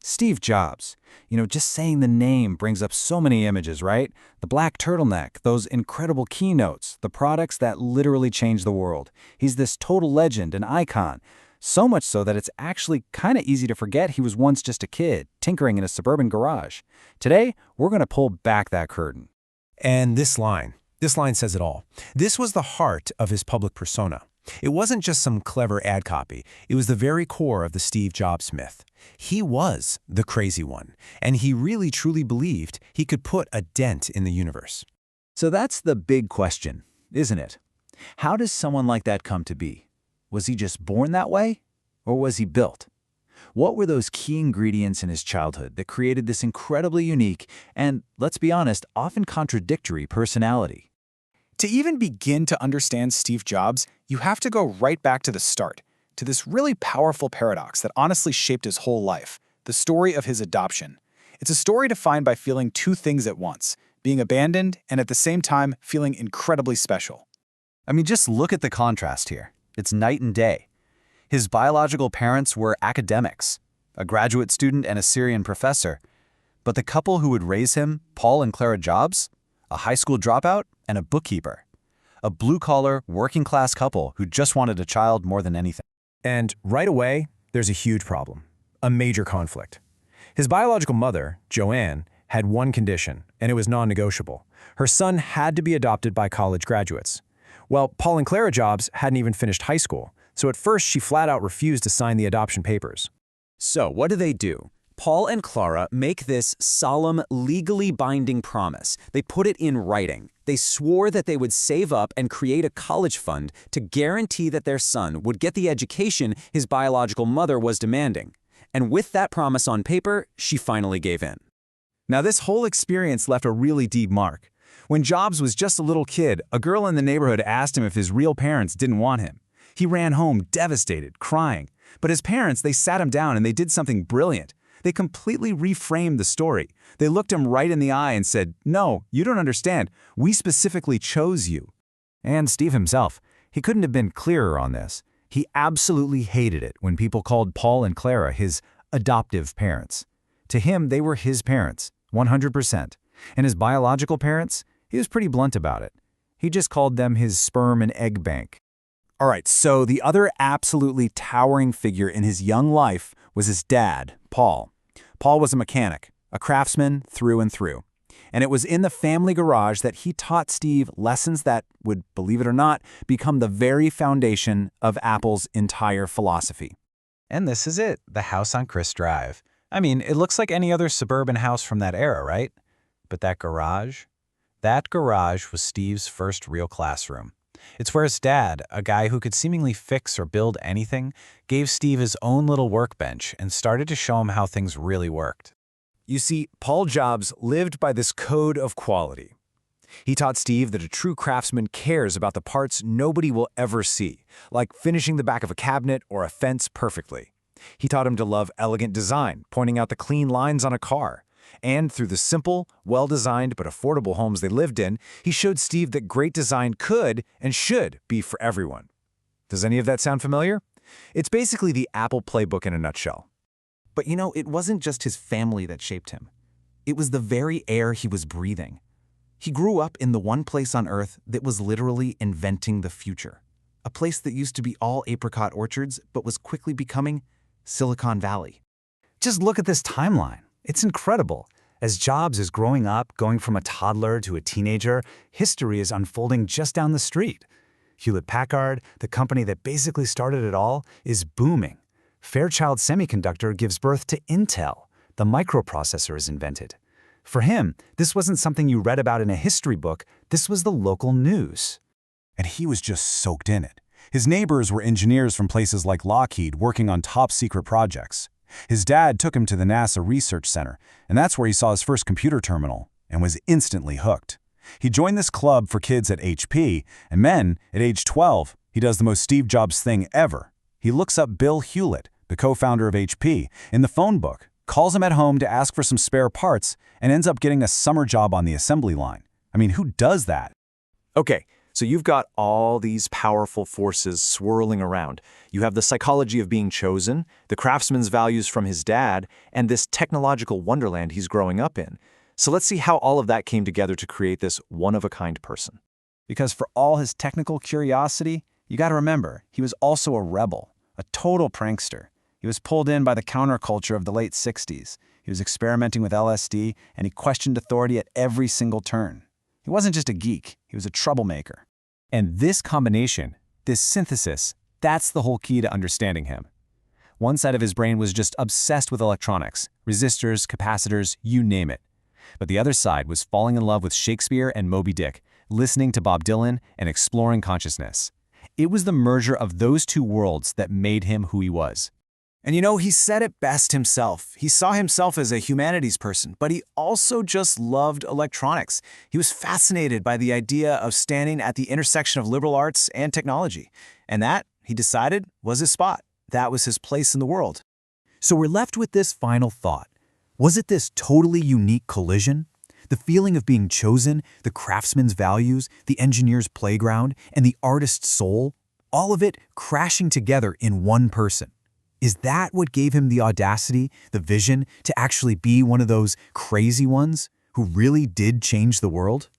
Steve Jobs. Just saying the name brings up so many images, right? The black turtleneck, those incredible keynotes, the products that literally changed the world. He's this total legend, an icon. So much so that it's actually kind of easy to forget he was once just a kid, tinkering in a suburban garage. Today, we're going to pull back that curtain. And this line says it all. This was the heart of his public persona. It wasn't just some clever ad copy. It was the very core of the Steve Jobs myth. He was the crazy one, and he really truly believed he could put a dent in the universe. So that's the big question, isn't it? How does someone like that come to be? Was he just born that way? Or was he built? What were those key ingredients in his childhood that created this incredibly unique and, let's be honest, often contradictory personality? To even begin to understand Steve Jobs, you have to go right back to the start, to this really powerful paradox that honestly shaped his whole life, the story of his adoption. It's a story defined by feeling two things at once, being abandoned and at the same time feeling incredibly special. Just look at the contrast here. It's night and day. His biological parents were academics, a graduate student and a Syrian professor. But the couple who would raise him, Paul and Clara Jobs, a high school dropout and a bookkeeper. A blue-collar, working-class couple who just wanted a child more than anything. And right away, there's a huge problem, a major conflict. His biological mother, Joanne, had one condition, and it was non-negotiable. Her son had to be adopted by college graduates. Well, Paul and Clara Jobs hadn't even finished high school, so at first she flat out refused to sign the adoption papers. So what do? Paul and Clara make this solemn, legally binding promise. They put it in writing. They swore that they would save up and create a college fund to guarantee that their son would get the education his biological mother was demanding. And with that promise on paper, she finally gave in. Now, this whole experience left a really deep mark. When Jobs was just a little kid, a girl in the neighborhood asked him if his real parents didn't want him. He ran home devastated, crying. But his parents, they sat him down and they did something brilliant. They completely reframed the story. They looked him right in the eye and said, "No, you don't understand. We specifically chose you." And Steve himself, he couldn't have been clearer on this. He absolutely hated it when people called Paul and Clara his adoptive parents. To him, they were his parents, 100%. And his biological parents, he was pretty blunt about it. He just called them his sperm and egg bank. All right, so the other absolutely towering figure in his young life was his dad, Paul. Paul was a mechanic, a craftsman through and through. And it was in the family garage that he taught Steve lessons that would, believe it or not, become the very foundation of Apple's entire philosophy. And this is it, the house on Chris Drive. It looks like any other suburban house from that era, right? But that garage was Steve's first real classroom. It's where his dad, a guy who could seemingly fix or build anything, gave Steve his own little workbench and started to show him how things really worked. You see, Paul Jobs lived by this code of quality. He taught Steve that a true craftsman cares about the parts nobody will ever see, like finishing the back of a cabinet or a fence perfectly. He taught him to love elegant design, pointing out the clean lines on a car. And through the simple, well-designed but affordable homes they lived in, he showed Steve that great design could and should be for everyone. Does any of that sound familiar? It's basically the Apple playbook in a nutshell. But it wasn't just his family that shaped him. It was the very air he was breathing. He grew up in the one place on Earth that was literally inventing the future. A place that used to be all apricot orchards but was quickly becoming Silicon Valley. Just look at this timeline. It's incredible. As Jobs is growing up, going from a toddler to a teenager, history is unfolding just down the street. Hewlett-Packard, the company that basically started it all, is booming. Fairchild Semiconductor gives birth to Intel. The microprocessor is invented. For him, this wasn't something you read about in a history book. This was the local news. And he was just soaked in it. His neighbors were engineers from places like Lockheed working on top-secret projects. His dad took him to the NASA Research Center, and that's where he saw his first computer terminal and was instantly hooked. He joined this club for kids at HP, and then, at age 12, he does the most Steve Jobs thing ever. He looks up Bill Hewlett, the co-founder of HP, in the phone book, calls him at home to ask for some spare parts, and ends up getting a summer job on the assembly line. Who does that? Okay, So you've got all these powerful forces swirling around. You have the psychology of being chosen, the craftsman's values from his dad, and this technological wonderland he's growing up in. So let's see how all of that came together to create this one-of-a-kind person. Because for all his technical curiosity, you got to remember, he was also a rebel, a total prankster. He was pulled in by the counterculture of the late 60s. He was experimenting with LSD, and he questioned authority at every single turn. He wasn't just a geek, he was a troublemaker. And this combination, this synthesis, that's the whole key to understanding him. One side of his brain was just obsessed with electronics, resistors, capacitors, you name it. But the other side was falling in love with Shakespeare and Moby Dick, listening to Bob Dylan and exploring consciousness. It was the merger of those two worlds that made him who he was. And you know, he said it best himself. He saw himself as a humanities person, but he also just loved electronics. He was fascinated by the idea of standing at the intersection of liberal arts and technology. And that, he decided, was his spot. That was his place in the world. So we're left with this final thought. Was it this totally unique collision? The feeling of being chosen, the craftsman's values, the engineer's playground, and the artist's soul? All of it crashing together in one person. Is that what gave him the audacity, the vision, to actually be one of those crazy ones who really did change the world?